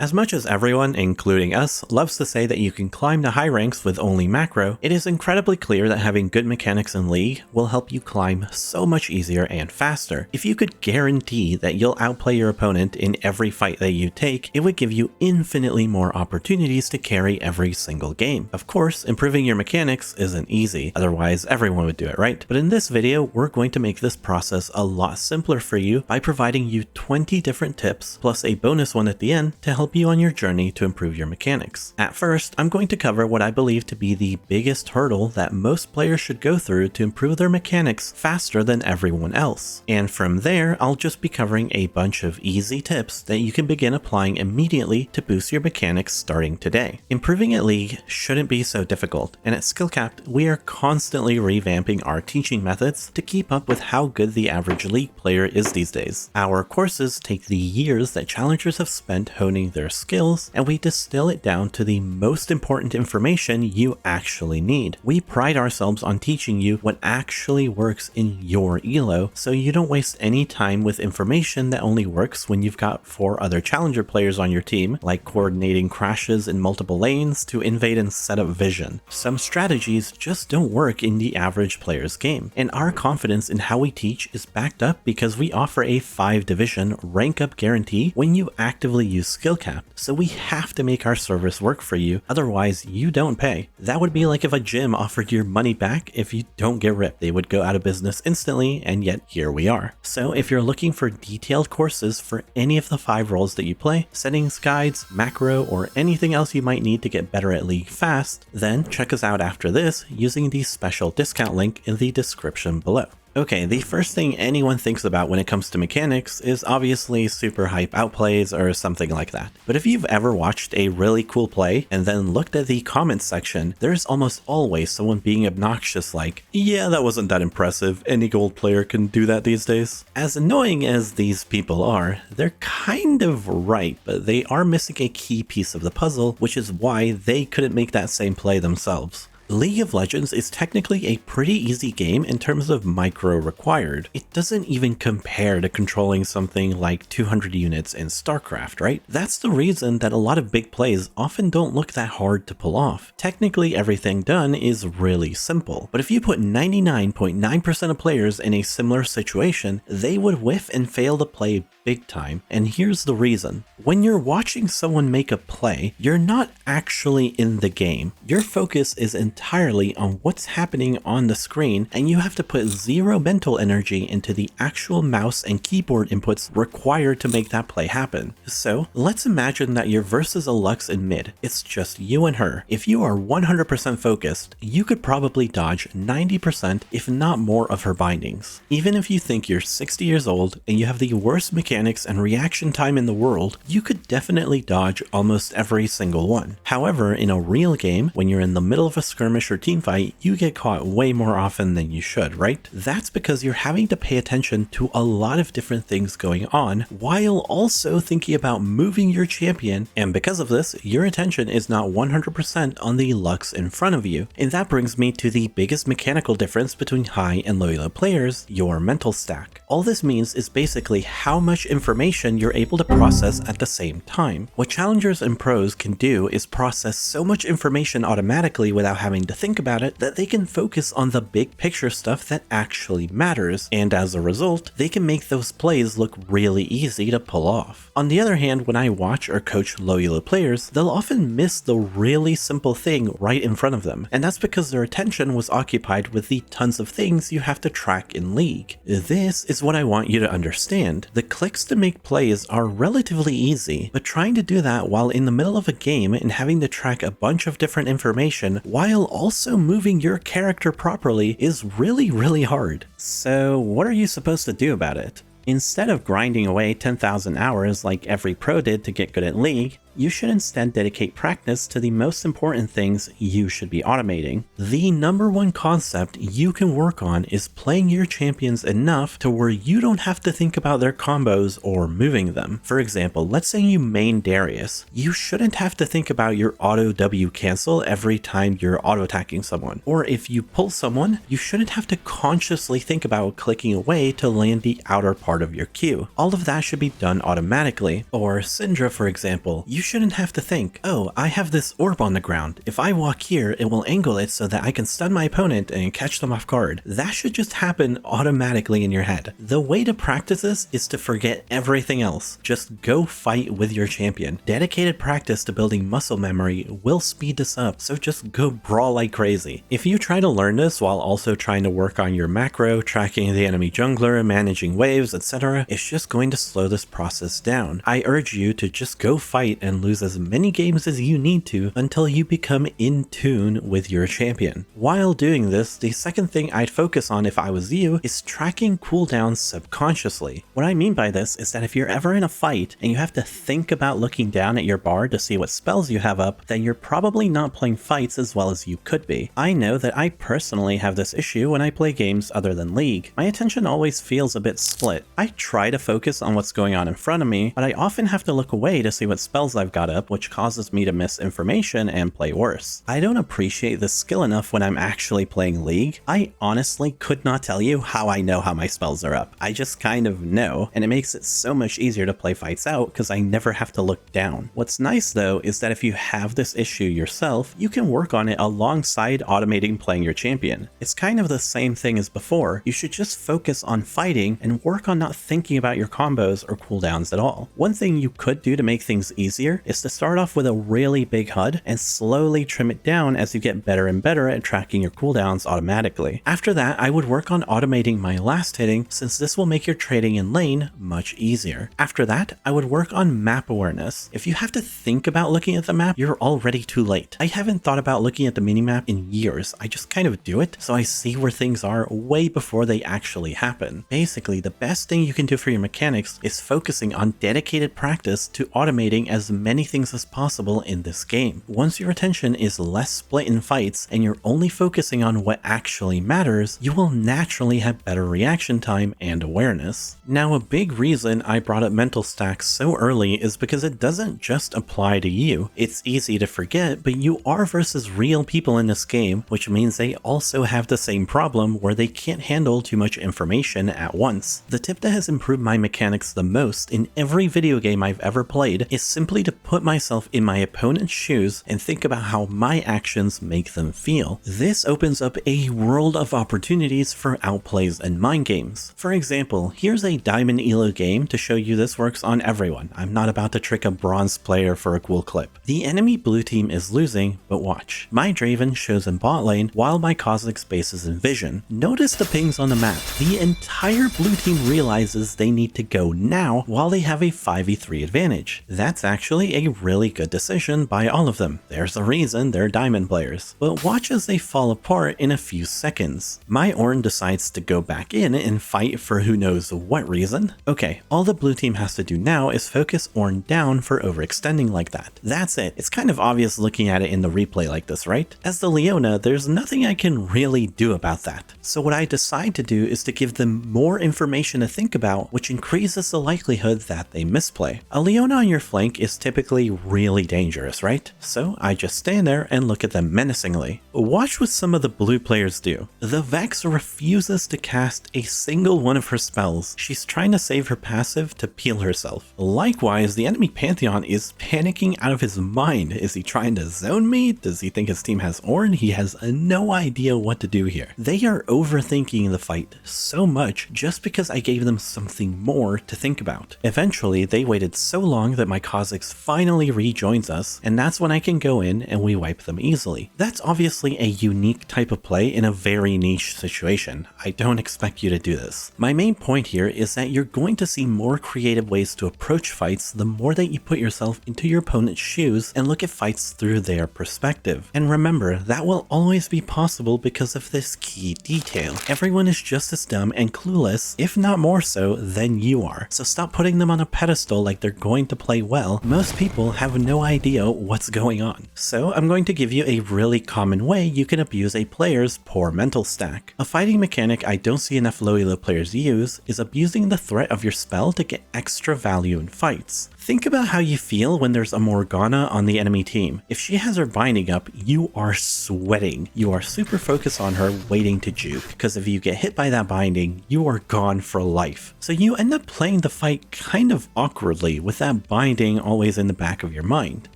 As much as everyone, including us, loves to say that you can climb to high ranks with only macro, it is incredibly clear that having good mechanics in League will help you climb so much easier and faster. If you could guarantee that you'll outplay your opponent in every fight that you take, it would give you infinitely more opportunities to carry every single game. Of course, improving your mechanics isn't easy, otherwise everyone would do it, right? But in this video, we're going to make this process a lot simpler for you by providing you 20 different tips, plus a bonus one at the end to help you on your journey to improve your mechanics. At first, I'm going to cover what I believe to be the biggest hurdle that most players should go through to improve their mechanics faster than everyone else. And from there, I'll just be covering a bunch of easy tips that you can begin applying immediately to boost your mechanics starting today. Improving at League shouldn't be so difficult, and at Skillcapped, we are constantly revamping our teaching methods to keep up with how good the average League player is these days. Our courses take the years that challengers have spent honing their skills, and we distill it down to the most important information you actually need. We pride ourselves on teaching you what actually works in your elo, so you don't waste any time with information that only works when you've got 4 other challenger players on your team, like coordinating crashes in multiple lanes to invade and set up vision. Some strategies just don't work in the average player's game, and our confidence in how we teach is backed up because we offer a 5-division rank up guarantee when you actively use skill cap, so we have to make our service work for you, otherwise you don't pay. That would be like if a gym offered your money back if you don't get ripped. They would go out of business instantly, and yet here we are. So if you're looking for detailed courses for any of the 5 roles that you play, settings guides, macro, or anything else you might need to get better at League fast, then check us out after this using the special discount link in the description below. Okay, the first thing anyone thinks about when it comes to mechanics is obviously super hype outplays or something like that. But if you've ever watched a really cool play and then looked at the comments section, there's almost always someone being obnoxious like, yeah, that wasn't that impressive, any gold player can do that these days. As annoying as these people are, they're kind of right, but they are missing a key piece of the puzzle, which is why they couldn't make that same play themselves. League of Legends is technically a pretty easy game in terms of micro required. It doesn't even compare to controlling something like 200 units in StarCraft, right? That's the reason that a lot of big plays often don't look that hard to pull off. Technically, everything done is really simple, but if you put 99.9% of players in a similar situation, they would whiff and fail to play big time, and here's the reason. When you're watching someone make a play, you're not actually in the game. Your focus is entirely on what's happening on the screen, and you have to put zero mental energy into the actual mouse and keyboard inputs required to make that play happen. So let's imagine that you're versus a Lux in mid. It's just you and her. If you are 100% focused, you could probably dodge 90% if not more of her bindings. Even if you think you're 60 years old and you have the worst mechanics and reaction time in the world, you could definitely dodge almost every single one. However, in a real game, when you're in the middle of a skirmish or teamfight, you get caught way more often than you should, right? That's because you're having to pay attention to a lot of different things going on, while also thinking about moving your champion, and because of this, your attention is not 100% on the Lux in front of you. And that brings me to the biggest mechanical difference between high and low elo players, your mental stack. All this means is basically how much information you're able to process at the same time. What challengers and pros can do is process so much information automatically without having to think about it that they can focus on the big picture stuff that actually matters, and as a result, they can make those plays look really easy to pull off. On the other hand, when I watch or coach low elo players, they'll often miss the really simple thing right in front of them, and that's because their attention was occupied with the tons of things you have to track in League. This is what I want you to understand. The clicks to make plays are relatively easy, but trying to do that while in the middle of a game and having to track a bunch of different information while also moving your character properly is really hard. So what are you supposed to do about it? Instead of grinding away 10,000 hours like every pro did to get good at League, you should instead dedicate practice to the most important things you should be automating. The number one concept you can work on is playing your champions enough to where you don't have to think about their combos or moving them. For example, let's say you main Darius. You shouldn't have to think about your auto W cancel every time you're auto attacking someone. Or if you pull someone, you shouldn't have to consciously think about clicking away to land the outer part part of your queue. All of that should be done automatically. Or Syndra, for example, you shouldn't have to think, oh, I have this orb on the ground. If I walk here, it will angle it so that I can stun my opponent and catch them off guard. That should just happen automatically in your head. The way to practice this is to forget everything else. Just go fight with your champion. Dedicated practice to building muscle memory will speed this up, so just go brawl like crazy. If you try to learn this while also trying to work on your macro, tracking the enemy jungler, managing waves, etc., it's just going to slow this process down. I urge you to just go fight and lose as many games as you need to until you become in tune with your champion. While doing this, the second thing I'd focus on if I was you is tracking cooldowns subconsciously. What I mean by this is that if you're ever in a fight and you have to think about looking down at your bar to see what spells you have up, then you're probably not playing fights as well as you could be. I know that I personally have this issue when I play games other than League. My attention always feels a bit split. I try to focus on what's going on in front of me, but I often have to look away to see what spells I've got up, which causes me to miss information and play worse. I don't appreciate this skill enough when I'm actually playing League. I honestly could not tell you how I know how my spells are up. I just kind of know, and it makes it so much easier to play fights out because I never have to look down. What's nice though is that if you have this issue yourself, you can work on it alongside automating playing your champion. It's kind of the same thing as before. You should just focus on fighting and work on not thinking about your combos or cooldowns at all. One thing you could do to make things easier is to start off with a really big HUD and slowly trim it down as you get better and better at tracking your cooldowns automatically. After that, I would work on automating my last hitting, since this will make your trading in lane much easier. After that, I would work on map awareness. If you have to think about looking at the map, you're already too late. I haven't thought about looking at the minimap in years. I just kind of do it, so I see where things are way before they actually happen. Basically, the best thing you can do for your mechanics is focusing on dedicated practice to automating as many things as possible in this game. Once your attention is less split in fights and you're only focusing on what actually matters, you will naturally have better reaction time and awareness. Now, a big reason I brought up mental stacks so early is because it doesn't just apply to you. It's easy to forget, but you are versus real people in this game, which means they also have the same problem where they can't handle too much information at once. The tip that has improved my mechanics the most in every video game I've ever played is simply to put myself in my opponent's shoes and think about how my actions make them feel. This opens up a world of opportunities for outplays and mind games. For example, here's a Diamond Elo game to show you this works on everyone. I'm not about to trick a bronze player for a cool clip. The enemy blue team is losing, but watch. My Draven shows in bot lane while my Kha'Zix base is in vision. Notice the pings on the map. The entire blue team realizes they need to go now while they have a 5v3 advantage. That's actually a really good decision by all of them. There's a reason they're diamond players. But watch as they fall apart in a few seconds. My Ornn decides to go back in and fight for who knows what reason. Okay, all the blue team has to do now is focus Ornn down for overextending like that. That's it. It's kind of obvious looking at it in the replay like this, right? As the Leona, there's nothing I can really do about that. So what I decide to do is to give them more information to think about, which increases the likelihood that they misplay. A Leona on your flank is typically really dangerous, right? So I just stand there and look at them menacingly. Watch what some of the blue players do. The Vex refuses to cast a single one of her spells. She's trying to save her passive to peel herself. Likewise, the enemy Pantheon is panicking out of his mind. Is he trying to zone me? Does he think his team has Ornn? He has no idea what to do here. They are overthinking the fight so much just because I gave them something more to think about. Eventually, they waited so long that my Kha'Zix finally rejoins us, and that's when I can go in and we wipe them easily. That's obviously a unique type of play in a very niche situation. I don't expect you to do this. My main point here is that you're going to see more creative ways to approach fights the more that you put yourself into your opponent's shoes and look at fights through their perspective. And remember, that will always be possible because of this key detail. Everyone is just as dumb and clueless, if not more so, than you are. So stop putting them on a pedestal like they're going to play well. Most people have no idea what's going on. So I'm going to give you a really common way you can abuse a player's poor mental stack. A fighting mechanic I don't see enough low elo players use is abusing the threat of your spell to get extra value in fights. Think about how you feel when there's a Morgana on the enemy team. If she has her binding up, you are sweating. You are super focused on her, waiting to juke, because if you get hit by that binding, you are gone for life. So you end up playing the fight kind of awkwardly with that binding always in the back of your mind.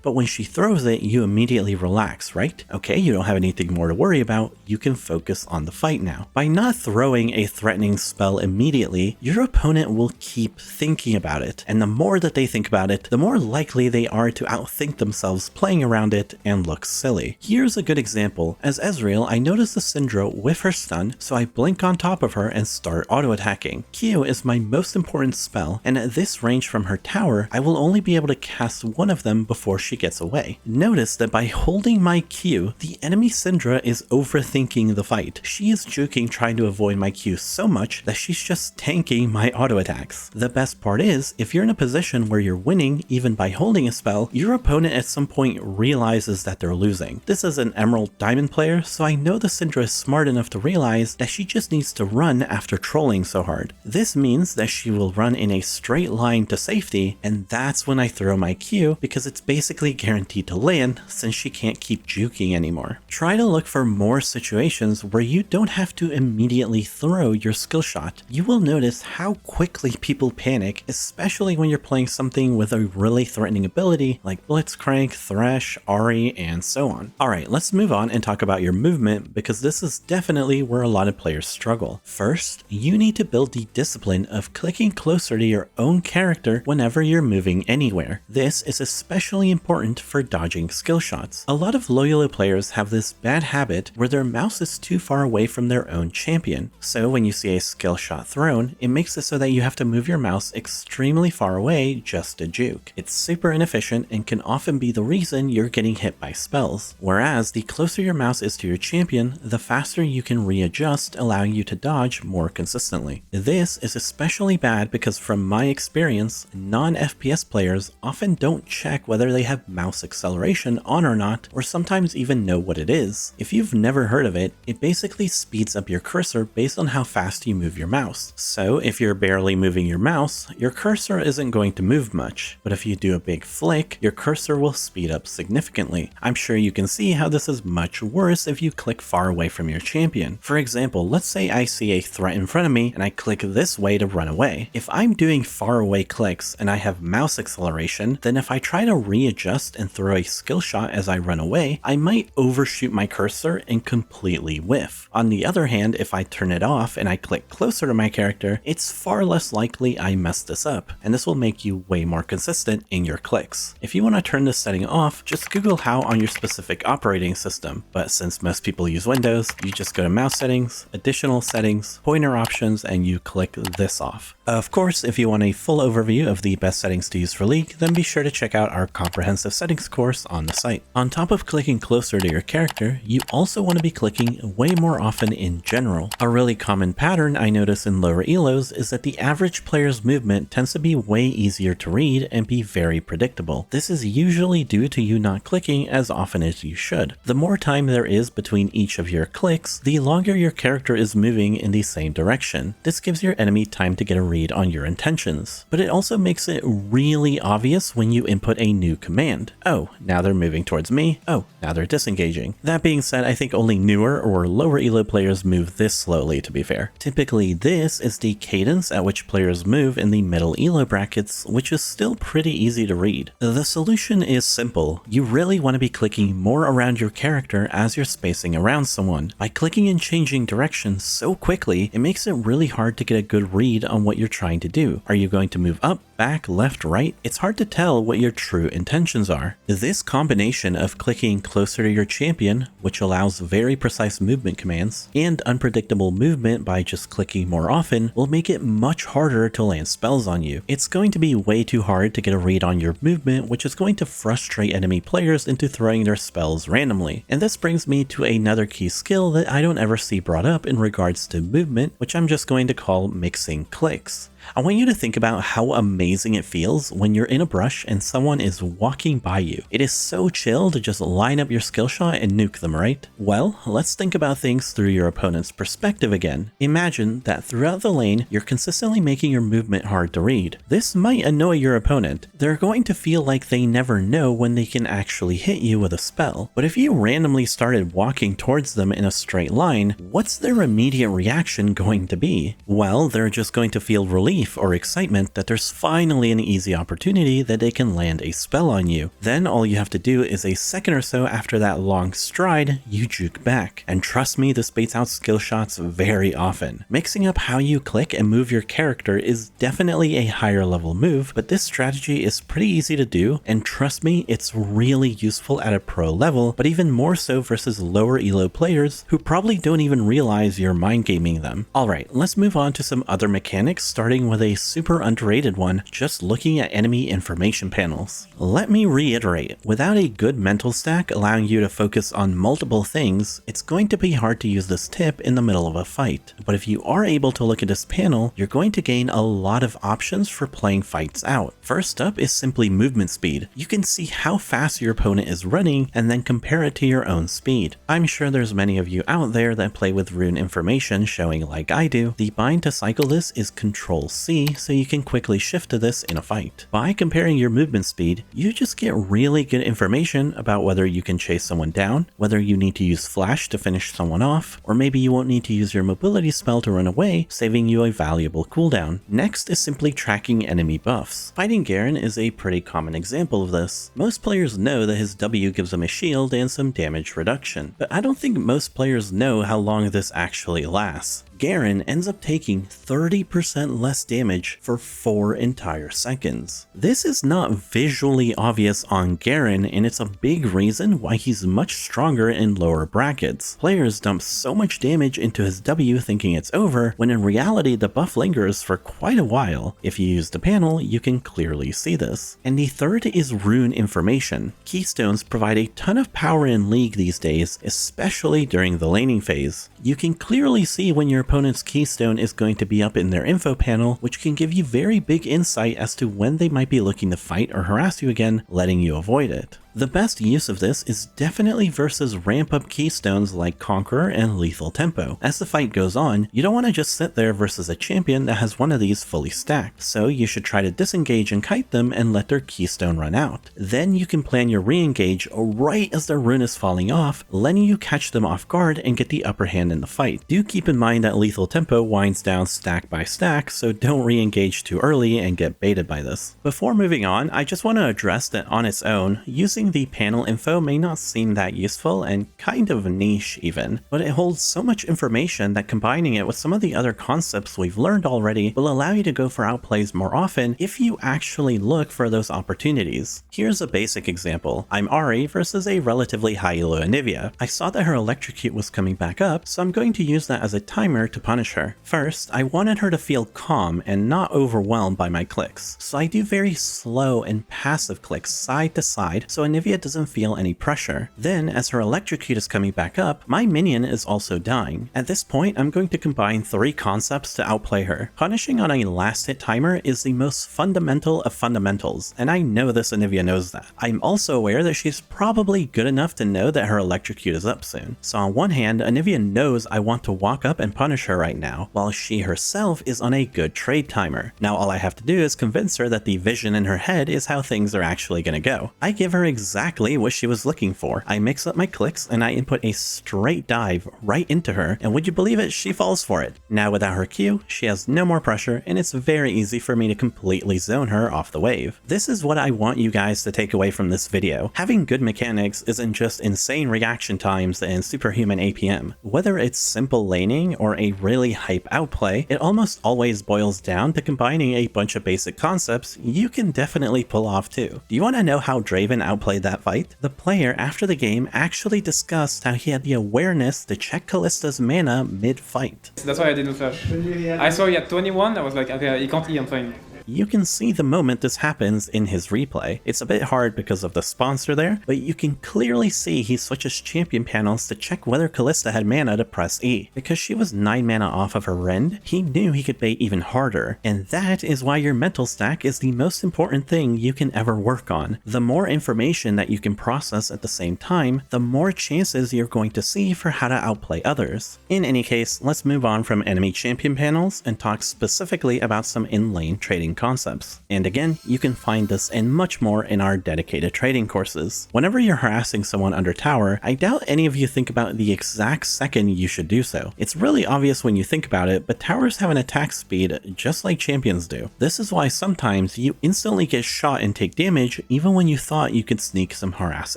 But when she throws it, you immediately relax, right? Okay, you don't have anything more to worry about. You can focus on the fight now. By not throwing a threatening spell immediately, your opponent will keep thinking about it. And the more that they think about it, the more likely they are to outthink themselves playing around it and look silly. Here's a good example. As Ezreal, I notice the Syndra whiff her stun, so I blink on top of her and start auto-attacking. Q is my most important spell, and at this range from her tower, I will only be able to cast one of them before she gets away. Notice that by holding my Q, the enemy Syndra is overthinking the fight. She is juking trying to avoid my Q so much that she's just tanking my auto attacks. The best part is, if you're in a position where you're winning even by holding a spell, your opponent at some point realizes that they're losing. This is an Emerald Diamond player, so I know the Syndra is smart enough to realize that she just needs to run after trolling so hard. This means that she will run in a straight line to safety, and that's when I throw my Q, because it's basically guaranteed to land since she can't keep juking anymore. Try to look for more situations where you don't have to immediately throw your skill shot. You will notice how quickly people panic, especially when you're playing something with a really threatening ability like Blitzcrank, Thresh, Ahri, and so on. Alright, let's move on and talk about your movement, because this is definitely where a lot of players struggle. First, you need to build the discipline of clicking closer to your own character whenever you're moving anywhere. This is especially important for dodging skill shots. A lot of Loyolo players have this bad habit where their mouse is too far away from their own champion. So when you see a skill shot thrown, it makes it so that you have to move your mouse extremely far away just to juke. It's super inefficient and can often be the reason you're getting hit by spells. Whereas the closer your mouse is to your champion, the faster you can readjust, allowing you to dodge more consistently. This is especially bad because from my experience, non-FPS players often don't check whether they have mouse acceleration on or not, or sometimes even know what it is. If you've never heard of it, it basically speeds up your cursor based on how fast you move your mouse. So if you're barely moving your mouse, your cursor isn't going to move much, but if you do a big flick, your cursor will speed up significantly. I'm sure you can see how this is much worse if you click far away from your champion. For example, let's say I see a threat in front of me and I click this way to run away. If I'm doing far away clicks and I have mouse acceleration, then if I try to readjust and throw a skill shot as I run away, I might overshoot my cursor and completely whiff. On the other hand, if I turn it off and I click closer to my character, it's far less likely I mess this up, and this will make you way more consistent in your clicks. If you want to turn this setting off, just Google how on your specific operating system, but since most people use Windows, you just go to mouse settings, additional settings, pointer options, and you click this off. Of course, if you want a full overview of the best settings to use for League, then be sure to check out our comprehensive settings course on the site. On top of clicking closer to your character, you also want to be clicking way more often in general. A really common pattern I notice in lower elos is that the average player's movement tends to be way easier to read and be very predictable. This is usually due to you not clicking as often as you should. The more time there is between each of your clicks, the longer your character is moving in the same direction. This gives your enemy time to get a read on your intentions, but it also makes it really obvious when you input a new command. Oh, now they're moving towards me. Oh, now they're disengaging. That being said, I think only newer or lower elo players move this slowly, to be fair. Typically, this is the cadence at which players move in the middle elo brackets, which is still pretty easy to read. The solution is simple. You really want to be clicking more around your character as you're spacing around someone. By clicking and changing directions so quickly, it makes it really hard to get a good read on what you're trying to do. Are you going to move up, back, left, right? It's hard to tell what your true intentions are. This combination of clicking closer to your champion, which allows very precise movement commands, and unpredictable movement by just clicking more often, will make it much harder to land spells on you. It's going to be way too hard to get a read on your movement, which is going to frustrate enemy players into throwing their spells randomly. And this brings me to another key skill that I don't ever see brought up in regards to movement, which I'm just going to call mixing clicks. I want you to think about how amazing it feels when you're in a brush and someone is walking by you. It is so chill to just line up your skill shot and nuke them, right? Well, let's think about things through your opponent's perspective again. Imagine that throughout the lane, you're consistently making your movement hard to read. This might annoy your opponent. They're going to feel like they never know when they can actually hit you with a spell. But if you randomly started walking towards them in a straight line, what's their immediate reaction going to be? Well, they're just going to feel relief or excitement that there's finally an easy opportunity that they can land a spell on you. Then all you have to do is a second or so after that long stride, you juke back. And trust me, this baits out skill shots very often. Mixing up how you click and move your character is definitely a higher level move, but this strategy is pretty easy to do, and trust me, it's really useful at a pro level, but even more so versus lower elo players who probably don't even realize you're mind gaming them. Alright, let's move on to some other mechanics, starting with a super underrated one, just looking at enemy information panels. Let me reiterate, without a good mental stack allowing you to focus on multiple things, it's going to be hard to use this tip in the middle of a fight. But if you are able to look at this panel, you're going to gain a lot of options for playing fights out. First up is simply movement speed. You can see how fast your opponent is running and then compare it to your own speed. I'm sure there's many of you out there that play with rune information showing like I do. The bind to cycle this is Control C, so you can quickly shift to this in a fight. By comparing your movement speed, you just get really good information about whether you can chase someone down, whether you need to use flash to finish someone off, or maybe you won't need to use your mobility spell to run away, saving you a valuable cooldown. Next is simply tracking enemy buffs. Fighting Garen is a pretty common example of this. Most players know that his W gives him a shield and some damage reduction, but I don't think most players know how long this actually lasts. Garen ends up taking 30% less damage for 4 entire seconds. This is not visually obvious on Garen, and it's a big reason why he's much stronger in lower brackets. Players dump so much damage into his W thinking it's over, when in reality the buff lingers for quite a while. If you use the panel, you can clearly see this. And the third is rune information. Keystones provide a ton of power in League these days, especially during the laning phase. You can clearly see when your opponent's keystone is going to be up in their info panel, which can give you very big insight as to when they might be looking to fight or harass you again, letting you avoid it. The best use of this is definitely versus ramp up keystones like Conqueror and Lethal Tempo. As the fight goes on, you don't want to just sit there versus a champion that has one of these fully stacked, so you should try to disengage and kite them and let their keystone run out. Then you can plan your re-engage right as their rune is falling off, letting you catch them off guard and get the upper hand in the fight. Do keep in mind that Lethal Tempo winds down stack by stack, so don't re-engage too early and get baited by this. Before moving on, I just want to address that on its own, using the panel info may not seem that useful and kind of niche even, but it holds so much information that combining it with some of the other concepts we've learned already will allow you to go for outplays more often if you actually look for those opportunities. Here's a basic example. I'm Ari versus a relatively high elo Anivia. I saw that her electrocute was coming back up, so I'm going to use that as a timer to punish her. First, I wanted her to feel calm and not overwhelmed by my clicks, so I do very slow and passive clicks side to side so Anivia doesn't feel any pressure. Then, as her electrocute is coming back up, my minion is also dying. At this point, I'm going to combine 3 concepts to outplay her. Punishing on a last hit timer is the most fundamental of fundamentals, and I know this Anivia knows that. I'm also aware that she's probably good enough to know that her electrocute is up soon. So on one hand, Anivia knows I want to walk up and punish her right now, while she herself is on a good trade timer. Now all I have to do is convince her that the vision in her head is how things are actually gonna go. I give her exactly what she was looking for. I mix up my clicks and I input a straight dive right into her, and would you believe it, she falls for it. Now without her Q, she has no more pressure, and it's very easy for me to completely zone her off the wave. This is what I want you guys to take away from this video. Having good mechanics isn't just insane reaction times and superhuman APM. Whether it's simple laning or a really hype outplay, it almost always boils down to combining a bunch of basic concepts you can definitely pull off too. Do you want to know how Draven outplayed that fight? The player after the game actually discussed how he had the awareness to check Kallista's mana mid-fight. That's why I didn't flash. I saw he had 21, I was like, okay, he can't E, I'm fine. you can see the moment this happens in his replay. It's a bit hard because of the sponsor there, but you can clearly see he switches champion panels to check whether Kalista had mana to press E. Because she was 9 mana off of her rend, he knew he could bait even harder, and that is why your mental stack is the most important thing you can ever work on. The more information that you can process at the same time, the more chances you're going to see for how to outplay others. In any case, let's move on from enemy champion panels and talk specifically about some in-lane trading concepts. And again, you can find this and much more in our dedicated trading courses. Whenever you're harassing someone under tower, I doubt any of you think about the exact second you should do so. It's really obvious when you think about it, but towers have an attack speed just like champions do. This is why sometimes you instantly get shot and take damage even when you thought you could sneak some harass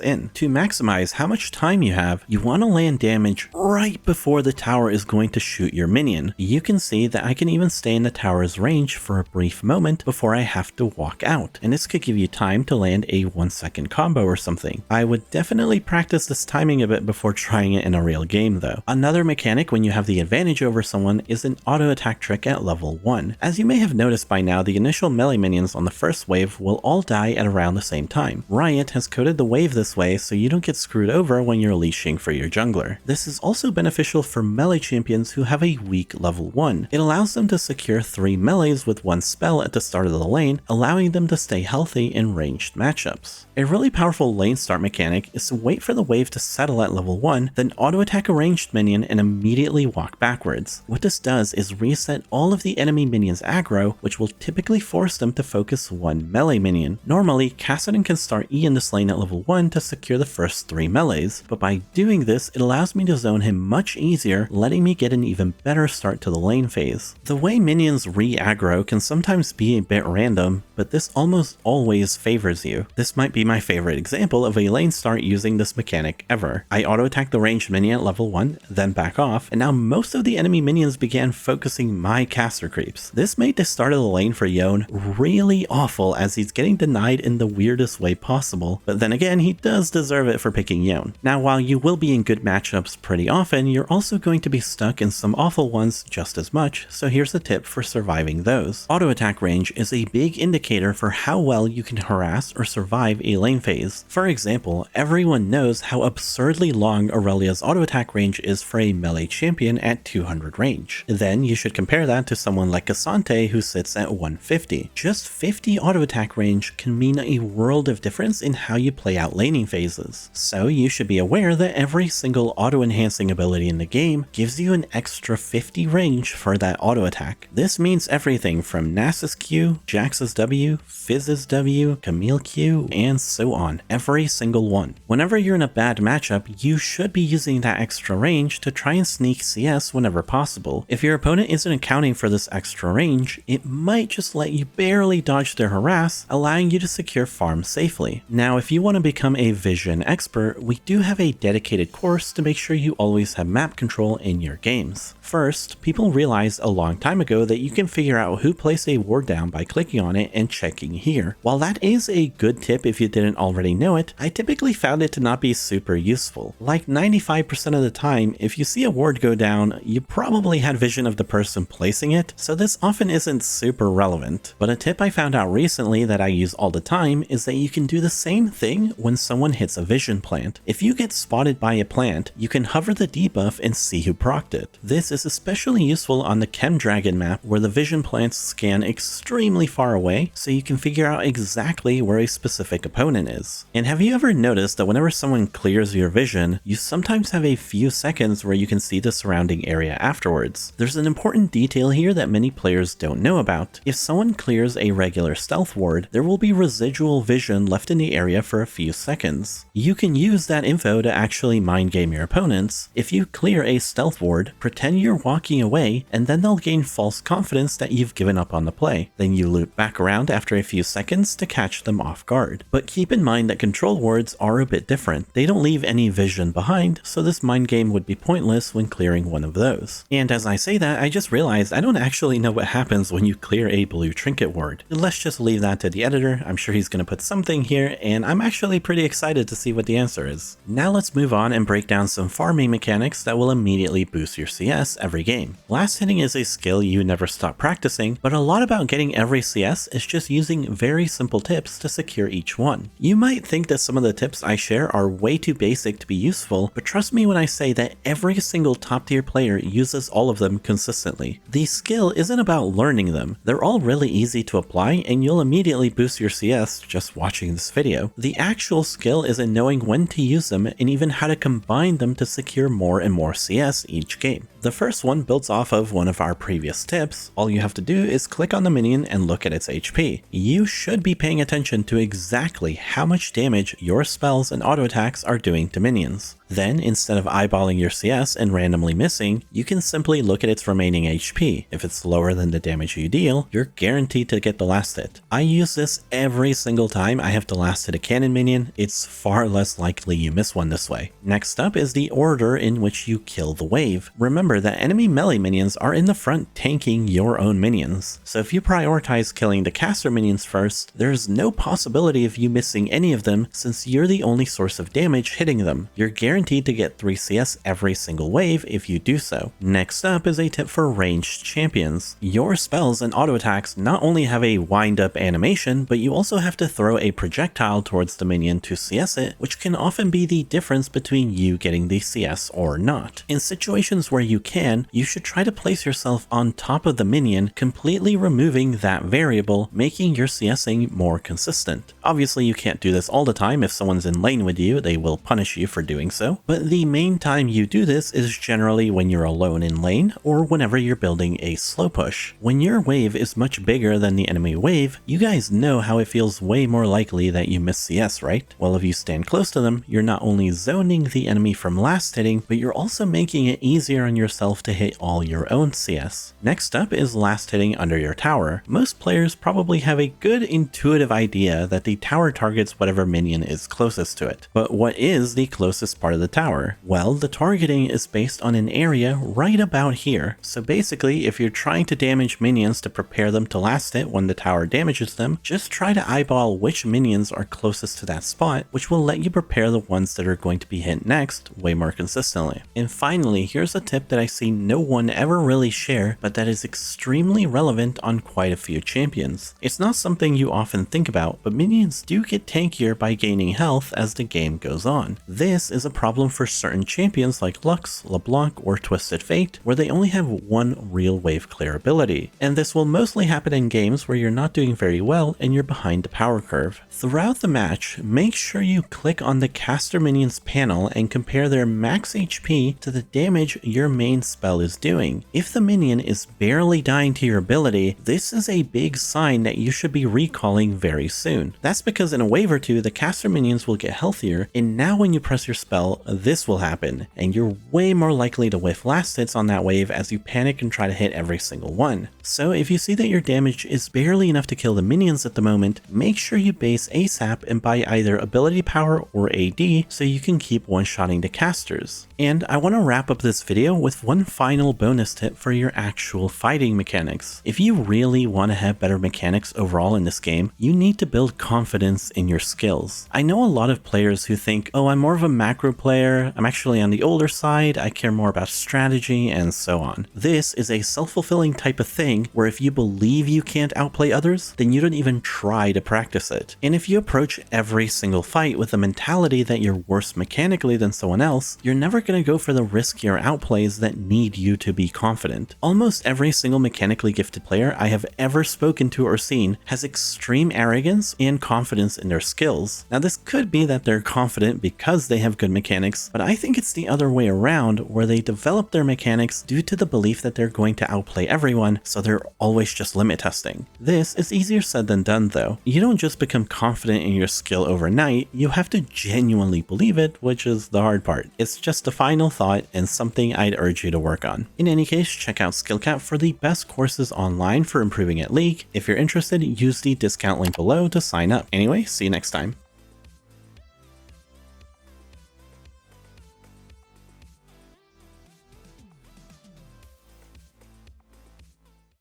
in. To maximize how much time you have, you want to land damage right before the tower is going to shoot your minion. You can see that I can even stay in the tower's range for a brief moment before I have to walk out, and this could give you time to land a 1-second combo or something. I would definitely practice this timing a bit before trying it in a real game though. Another mechanic when you have the advantage over someone is an auto attack trick at level 1. As you may have noticed by now, the initial melee minions on the first wave will all die at around the same time. Riot has coded the wave this way so you don't get screwed over when you're leashing for your jungler. This is also beneficial for melee champions who have a weak level 1. It allows them to secure 3 melees with 1 spell at the start of the lane, allowing them to stay healthy in ranged matchups. A really powerful lane start mechanic is to wait for the wave to settle at level 1, then auto attack a ranged minion and immediately walk backwards. What this does is reset all of the enemy minions' aggro, which will typically force them to focus 1 melee minion. Normally, Kassadin can start E in this lane at level 1 to secure the first 3 melees, but by doing this, it allows me to zone him much easier, letting me get an even better start to the lane phase. The way minions re-aggro can sometimes be a bit random, but this almost always favors you. This might be my favorite example of a lane start using this mechanic ever. I auto attack the ranged minion at level 1, then back off, and now most of the enemy minions began focusing my caster creeps. This made the start of the lane for Yone really awful as he's getting denied in the weirdest way possible, but then again he does deserve it for picking Yone. Now while you will be in good matchups pretty often, you're also going to be stuck in some awful ones just as much, so here's a tip for surviving those. Auto attack range is a big indicator for how well you can harass or survive a lane phase. For example, everyone knows how absurdly long Aurelia's auto attack range is for a melee champion at 200 range. Then you should compare that to someone like Cassante who sits at 150. Just 50 auto attack range can mean a world of difference in how you play out laning phases. So you should be aware that every single auto enhancing ability in the game gives you an extra 50 range for that auto attack. This means everything from Nasus Q, Jax's W, Fizz's W, Camille Q, and so on. Every single one. Whenever you're in a bad matchup, you should be using that extra range to try and sneak CS whenever possible. If your opponent isn't accounting for this extra range, it might just let you barely dodge their harass, allowing you to secure farm safely. Now, if you want to become a vision expert, we do have a dedicated course to make sure you always have map control in your games. First, people realized a long time ago that you can figure out who placed a ward down by clicking on it and checking here. While that is a good tip if you didn't already know it, I typically found it to not be super useful. Like 95% of the time, if you see a ward go down, you probably had vision of the person placing it, so this often isn't super relevant. But a tip I found out recently that I use all the time is that you can do the same thing when someone hits a vision plant. If you get spotted by a plant, you can hover the debuff and see who procced it. This is especially useful on the Chem Dragon map where the vision plants scan extremely far away, so you can figure out exactly where a specific opponent is. And have you ever noticed that whenever someone clears your vision, you sometimes have a few seconds where you can see the surrounding area afterwards? There's an important detail here that many players don't know about. If someone clears a regular stealth ward, there will be residual vision left in the area for a few seconds. You can use that info to actually mind game your opponents. If you clear a stealth ward, pretend you're walking away, and then they'll gain false confidence that you've given up on the play. Then you loop back around around after a few seconds to catch them off guard. But keep in mind that control wards are a bit different. They don't leave any vision behind, so this mind game would be pointless when clearing one of those. And as I say that, I just realized I don't actually know what happens when you clear a blue trinket ward. Let's just leave that to the editor. I'm sure he's going to put something here, and I'm actually pretty excited to see what the answer is. Now let's move on and break down some farming mechanics that will immediately boost your CS every game. Last hitting is a skill you never stop practicing, but a lot about getting every CS is just using very simple tips to secure each one. You might think that some of the tips I share are way too basic to be useful, but trust me when I say that every single top tier player uses all of them consistently. The skill isn't about learning them. They're all really easy to apply, and you'll immediately boost your CS just watching this video. The actual skill is in knowing when to use them and even how to combine them to secure more and more CS each game. The first one builds off of one of our previous tips. All you have to do is click on the minion and look at its HP. You should be paying attention to exactly how much damage your spells and auto attacks are doing to minions. Then, instead of eyeballing your CS and randomly missing, you can simply look at its remaining HP. If it's lower than the damage you deal, you're guaranteed to get the last hit. I use this every single time I have to last hit a cannon minion. It's far less likely you miss one this way. Next up is the order in which you kill the wave. Remember that enemy melee minions are in the front tanking your own minions. So if you prioritize killing the caster minions first, there's no possibility of you missing any of them since you're the only source of damage hitting them. You're guaranteed to get 3 CS every single wave if you do so. Next up is a tip for ranged champions. Your spells and auto attacks not only have a wind up animation, but you also have to throw a projectile towards the minion to CS it, which can often be the difference between you getting the CS or not. In situations where you can, you should try to place yourself on top of the minion, completely removing that variable, making your CSing more consistent. Obviously you can't do this all the time. If someone's in lane with you, they will punish you for doing so. But the main time you do this is generally when you're alone in lane or whenever you're building a slow push. When your wave is much bigger than the enemy wave, you guys know how it feels way more likely that you miss CS, right? Well, if you stand close to them, you're not only zoning the enemy from last hitting, but you're also making it easier on yourself to hit all your own CS. Next up is last hitting under your tower. Most players probably have a good intuitive idea that the tower targets whatever minion is closest to it. But what is the closest part of the tower? Well, the targeting is based on an area right about here. So basically, if you're trying to damage minions to prepare them to last hit when the tower damages them, just try to eyeball which minions are closest to that spot, which will let you prepare the ones that are going to be hit next way more consistently. And finally, here's a tip that I see no one ever really share, but that is extremely relevant on quite a few champions. It's not something you often think about, but minions do get tankier by gaining health as the game goes on. This is a problem for certain champions like Lux, LeBlanc, or Twisted Fate, where they only have one real wave clear ability. And this will mostly happen in games where you're not doing very well and you're behind the power curve. Throughout the match, make sure you click on the caster minions panel and compare their max HP to the damage your main spell is doing. If the minion is barely dying to your ability, this is a big sign that you should be recalling very soon. That's because in a wave or two, the caster minions will get healthier, and now when you press your spell, this will happen, and you're way more likely to whiff last hits on that wave as you panic and try to hit every single one. So if you see that your damage is barely enough to kill the minions at the moment, make sure you base ASAP and buy either ability power or AD so you can keep one-shotting the casters. And I want to wrap up this video with one final bonus tip for your actual fighting mechanics. If you really want to have better mechanics overall in this game, you need to build confidence in your skills. I know a lot of players who think, oh, I'm more of a macro player, I'm actually on the older side, I care more about strategy, and so on. This is a self-fulfilling type of thing where if you believe you can't outplay others, then you don't even try to practice it. And if you approach every single fight with the mentality that you're worse mechanically than someone else, you're never going to go for the riskier outplays that need you to be confident. Almost every single mechanically gifted player I have ever spoken to or seen has extreme arrogance and confidence in their skills. Now this could be that they're confident because they have good mechanics mechanics, but I think it's the other way around, where they develop their mechanics due to the belief that they're going to outplay everyone, so they're always just limit testing. This is easier said than done though. You don't just become confident in your skill overnight, you have to genuinely believe it, which is the hard part. It's just a final thought and something I'd urge you to work on. In any case, check out SkillCap for the best courses online for improving at League. If you're interested, use the discount link below to sign up. Anyway, see you next time.